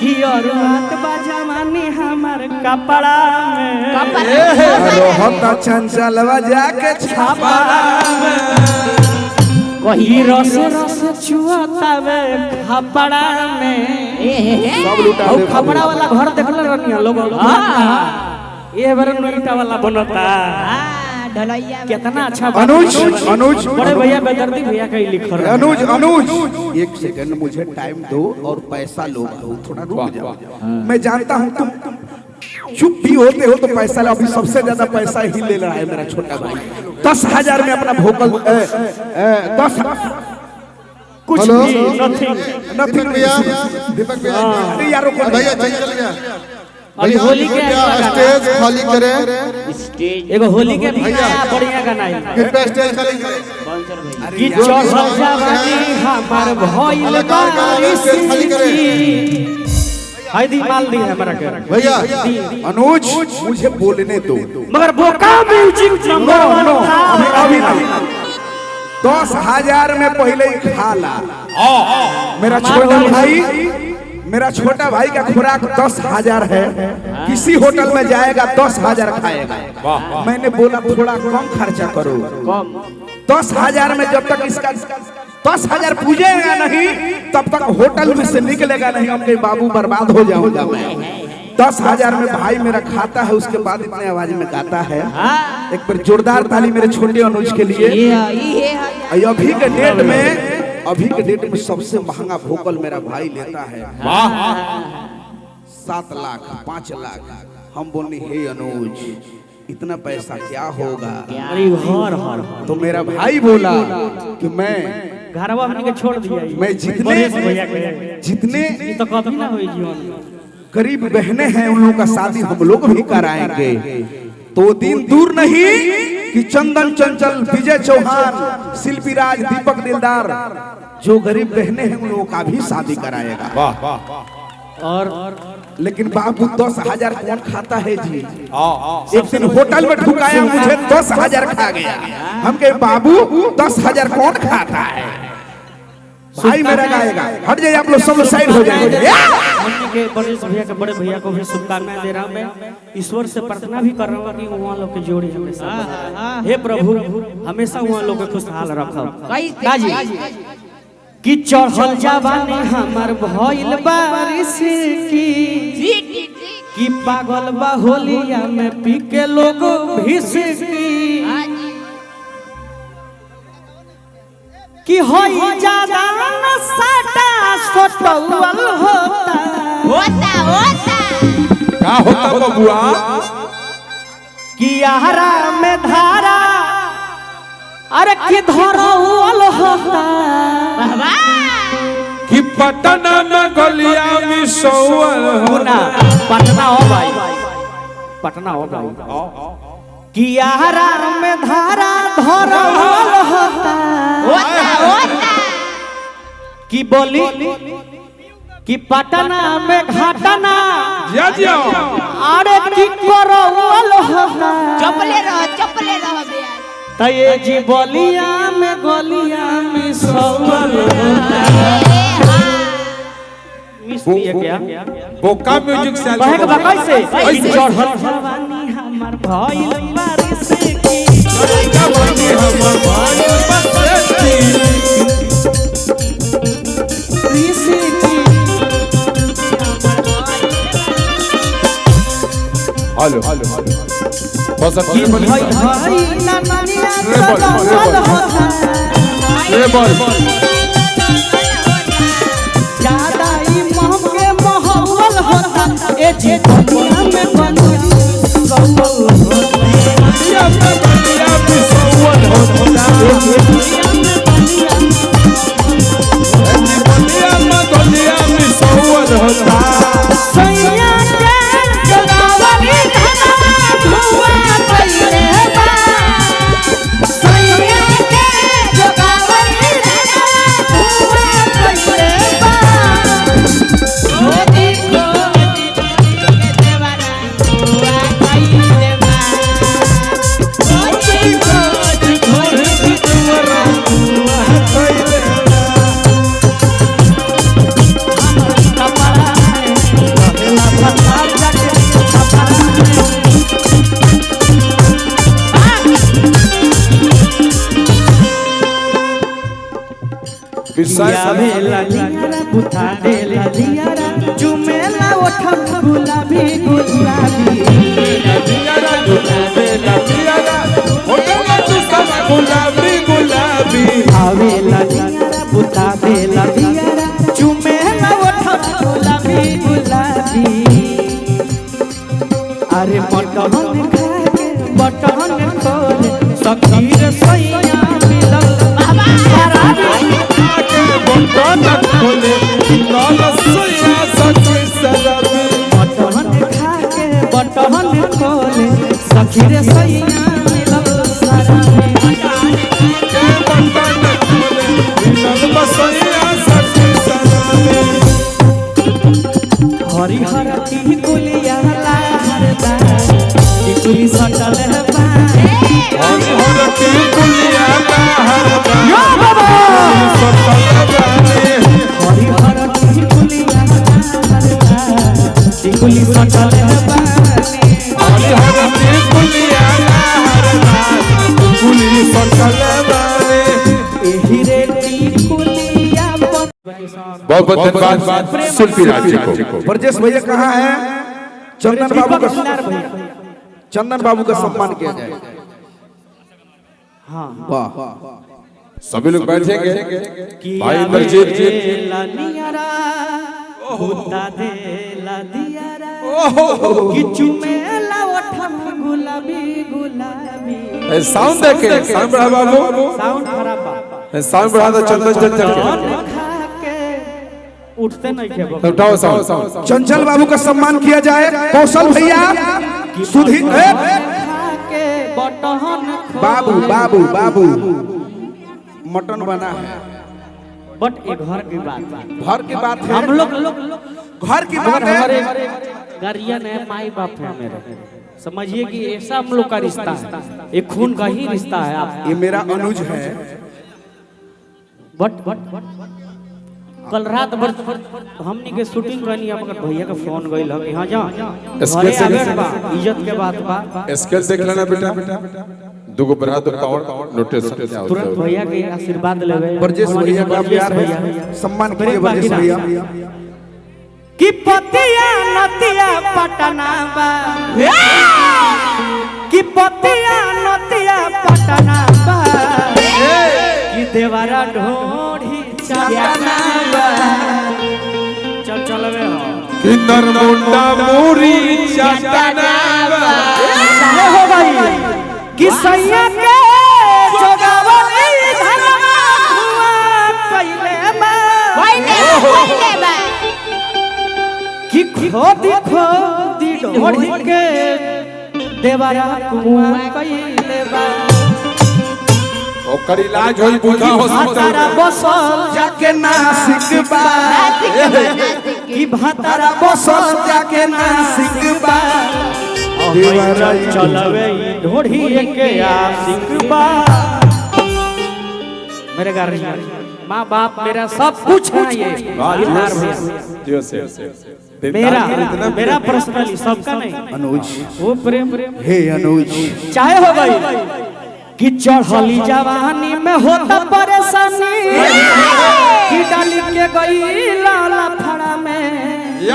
कि और रात बजवानी हमार कपड़ा में रोहता चंचलवा जाके छापड़ा में कहीं रस रस चुआतावे खपड़ा में सब लुटा दे खपड़ा वाला घर देखले रहनी लोग ये बार नोईटा वाला बनता ढलैया कितना अच्छा अनुज बड़े भैया बेदर्दी भैया का लिख रहा अनुज एक सेकंड मुझे टाइम दो और पैसा लो थोड़ा रुक जाओ। मैं जानता हूँ तुम चुप भी होते हो तो पैसा लो। अभी सबसे ज्यादा पैसा ही ले रहा है मेरा छोटा भाई। 10,000 में अपना भोकल 10 कुछ भी नथिंग भैया दीपक भैया यारों को भैया चल गया अभी होली के स्टेज खाली करे स्टेज एगो होली के भैया बढ़िया गाना है कृपया स्टेज खाली करे कि चढ़ल जवानी हमार भइल बारिश खाली करे हाय दी माल दी है हमरा के भैया अनुज मुझे बोलने दो मगर बोका म्यूजिक नंबर 1 अभी 10,000 में पहले ही खा ला। मेरा छोटा भाई का खुराक 10,000 है। किसी होटल में जाएगा 10,000 खाएगा। मैंने बोला थोड़ा कम खर्चा करो। 10,000 में जब तक इसका 10,000 पूजेगा नहीं तब तक होटल में से निकलेगा नहीं। आपके बाबू बर्बाद हो जाऊंगा मैं। 10,000 में भाई मेरा खाता है उसके बाद इतने आवाज में गाता है। एक बार जोरदार ताली मेरे छोटे अनुज के लिए। अभी के डेट में सबसे महंगा भोकल मेरा भाई लेता है 7 लाख 5 लाख। हम बोले हे अनुज इतना पैसा क्या होगा? तो मेरा भाई बोला कि मैं घरवा हमने के छोड़ दिया। मैं जितने तो कभी ना होई जीवन गरीब बहने हैं उन लोगों का शादी हम लोग भी कराएंगे। तो दिन दूर नहीं कि चंदन चंचल, विजय चौहान, शिल्पी राज, दीपक दिलदार जो गरीब बहने हैं उन लोगों का भी शादी कराएगा। और लेकिन बाबू 10,000 कौन खाता है जी? एक दिन होटल में ठुकाया मुझे 10,000 खा गया। हम कहे बाबू 10,000 कौन खाता है? भाई मेरा गाएगा। हट जाइए आप लोग सब साइड हो जाएंगे। मम्मी के बड़े भैया को भी शुभकामनाएं दे रहा हूं। मैं ईश्वर से प्रार्थना भी कर रहा हूं कि वहाँ लोग की जोड़ी हमेशा हे प्रभु हमेशा वहाँ लोग को खुशहाल रखो। कि चढ़ल जवानी हमार भइल बारिश की पागल बा होलिया में पी के लोग भिसकी कि होई ज्यादा नशाटा सोटौल होता क्या होता बबुआ? कि आहारा में धारा अरे कि धरौल होता कि पटना में गलिया में सौल होना पटना हो भाई पटना हो भाई कि आहारा में धारा धरौल होता कि बोली कि पटना में घाटना अरे की करौल होता चपले रह तो ये जी बोलिया में सौल क्या बोका म्यूजिक से कैसे चढ़ल जवानी हमर भइल बारिश की जवानी हमर भइल बारिश की हेलो बस की बनी ज्यादा ही महके महल होता ए जी दुनिया में बंदी आवेला नियारा बुता देला दियारा चुमेला ओठम गुलाबी गुलाबी दियारा बुता देला दियारा होटल तू सब गुलाबी गुलाबी आवेला नियारा बुता देला दियारा चुमेला ओठम गुलाबी गुलाबी अरे बटन खाके बटन खोले सखी रे सैया मिलल सारा आके बटन खोले लाल सोया सखी सलामी बटन खाके बटन खोले सखी रे सैया मिलल सारा के बटन खोले लाल बसैया सखी सलामी हरिहर की कुलिया हरदा की कुली सटल है बा हर की कुलिया हरदा यो बाबा सतलगाने हरिहर की कुलिया हरदा की कुली सटल है बा हर की कुलिया हरदा कुली सतलगाने एही रे की कुलिया बहुत बहुत धन्यवाद शिल्पी राज जी को ब्रजेश भैया कहाँ है? चंदन बाबू का भैया चंदन बाबू का सम्मान किया जाए। हाँ वाह सभी लोग बैठेंगे भाई भाई बलजीत जी नियारा बुता देला दियारा कि चुमेला ओठम गुलाबी गुलाबी साउंड देखे साउंड बढ़ा बाबू साउंड खराब बा साउंड बढ़ा दो चंदन चल चल के खाके उठते नहीं के उठाओ साउंड चंचल बाबू का सम्मान किया जाए। कौशल भैया सुधीर खाके बटन बाबू बाबू बाबू मटन बना है। बट ये घर की बात है घर की बात है। हम लोग घर की बात अगर हमारे है। गार्जियन है माई बाप है मेरे समझिए कि ऐसा हम लोग का रिश्ता है एक खून का ही रिश्ता है आप ये मेरा अनुज है। बट कल रात भर हमनी के शूटिंग करनी अपने भैया का फोन गइल हम यहां जा घरे आवे बा इज्जत के बात बा स्केल देख लेना बेटा दुगो बढ़ा दो पावर नोटिस तुरंत भैया के आशीर्वाद लेवे ब्रजेश भैया का प्यार है। सम्मान कीजिए ब्रजेश भैया। कि पतिया नतिया पटना बा कि पतिया नतिया पटना बा कि देवारा ढोढ़ी चाटना बा चल चलवे हो किन्नर मुंडा मूरी चाटना चाहे हो भाई कि सैया के जोगावली धनवा हुआ कइले बा कि खोदी ढोढ़ी के देवारा कुआ कइले बा ओकर इलाज होई बुझा भातारा बसल जाके नासिक बा कि भातारा बसल जाके नासिक बा चलवे ढोढ़ी के आशिक बा मेरे गार्जियन माँ बाप मेरा सब कुछ है ये बिहार मेरा पर्सनली सबका नहीं अनुज वो प्रेम हे अनुज चाहे हो गई कि चढ़ली जवानी में होता परेशानी कि डाली के गई लाला फड़ा में